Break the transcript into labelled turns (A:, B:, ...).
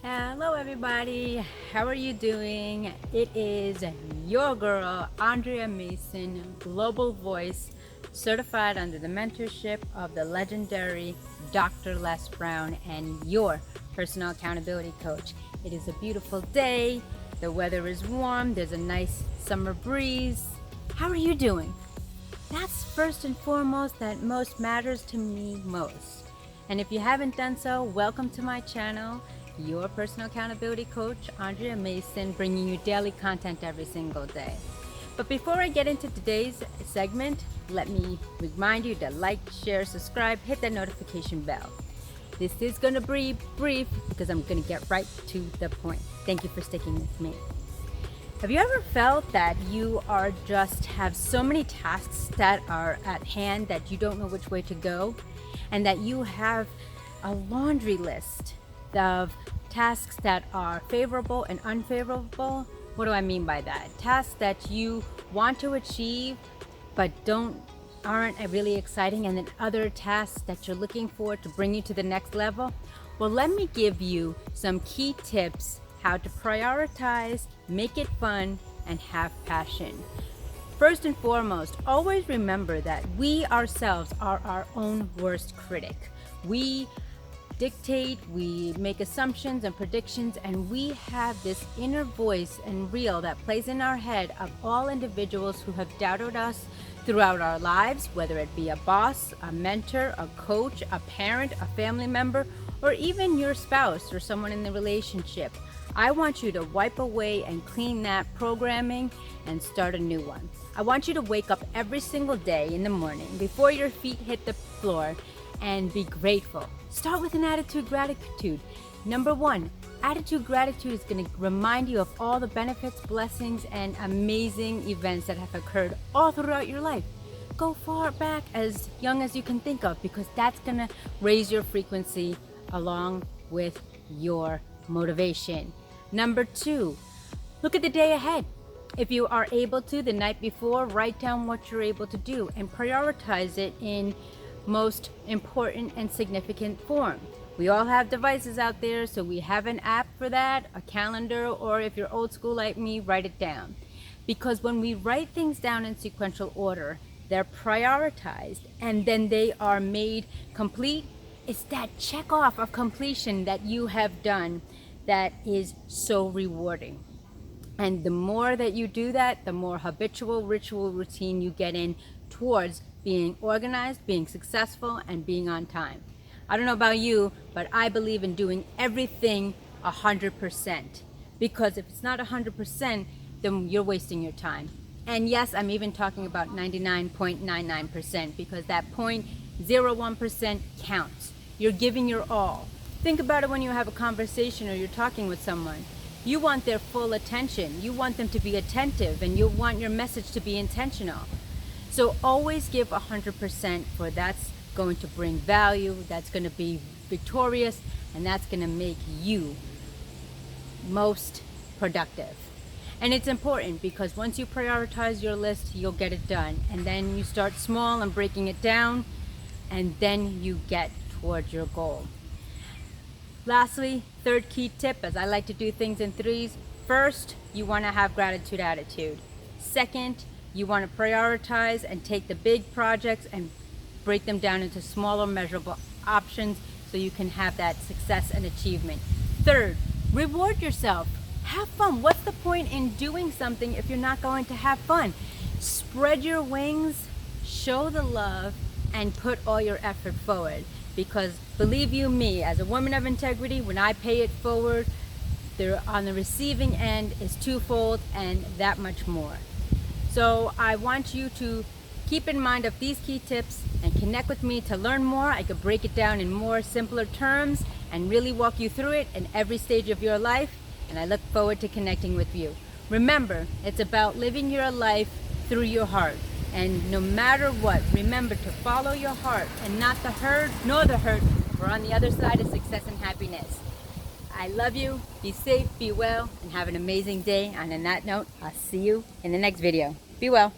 A: Hello everybody, how are you doing? It is your girl Andrea Mason, global voice, certified under the mentorship of the legendary Dr. Les Brown, and your personal accountability coach. It is a beautiful day, the weather is warm, there's a nice summer breeze. How are you doing? That's first and foremost that most matters to me most. And if you haven't done so, welcome to my channel, your personal accountability coach, Andrea Mason, bringing you daily content every single day. But before I get into today's segment, let me remind you to like, share, subscribe, hit that notification bell. This is going to be brief because I'm going to get right to the point. Thank you for sticking with me. Have you ever felt that you are just have so many tasks that are at hand that you don't know which way to go, and that you have a laundry list of tasks that are favorable and unfavorable? What do I mean by that? Tasks that you want to achieve but aren't really exciting, and then other tasks that you're looking for to bring you to the next level. Well, let me give you some key tips how to prioritize, make it fun, and have passion. First and foremost, always remember that we ourselves are our own worst critic. We dictate, we make assumptions and predictions, and we have this inner voice and reel that plays in our head of all individuals who have doubted us throughout our lives, whether it be a boss, a mentor, a coach, a parent, a family member, or even your spouse or someone in the relationship. I want you to wipe away and clean that programming and start a new one. I want you to wake up every single day in the morning before your feet hit the floor and be grateful. Start with an attitude gratitude. Number one, attitude gratitude is going to remind you of all the benefits, blessings, and amazing events that have occurred all throughout your life. Go far back, as young as you can think of, because that's going to raise your frequency along with your motivation. Number two, look at the day ahead. If you are able to, the night before, write down what you're able to do and prioritize it in most important and significant form. We all have devices out there, so we have an app for that, a calendar, or if you're old school like me, write it down. Because when we write things down in sequential order, they're prioritized and then they are made complete. It's that check off of completion that you have done that is so rewarding. And the more that you do that, the more habitual ritual routine you get in towards being organized, being successful, and being on time. I don't know about you, but I believe in doing everything 100%. Because if it's not 100%, then you're wasting your time. And yes, I'm even talking about 99.99%, because that 0.01% counts. You're giving your all. Think about it when you have a conversation or you're talking with someone. You want their full attention. You want them to be attentive, and you want your message to be intentional. So always give 100%, for that's going to bring value, that's going to be victorious, and that's going to make you most productive. And it's important because once you prioritize your list, you'll get it done. And then you start small and breaking it down, and then you get towards your goal. Lastly, third key tip, as I like to do things in threes. First, you want to have gratitude attitude. Second, you want to prioritize and take the big projects and break them down into smaller measurable options so you can have that success and achievement. Third, reward yourself. Have fun. What's the point in doing something if you're not going to have fun? Spread your wings, show the love, and put all your effort forward. Because believe you me, as a woman of integrity, when I pay it forward, they're on the receiving end is twofold and that much more. So I want you to keep in mind of these key tips and connect with me to learn more. I could break it down in more simpler terms and really walk you through it in every stage of your life. And I look forward to connecting with you. Remember, it's about living your life through your heart. And no matter what, remember to follow your heart and not the herd nor the hurt. We're on the other side of success and happiness. I love you. Be safe, be well, and have an amazing day. And on that note, I'll see you in the next video. Be well.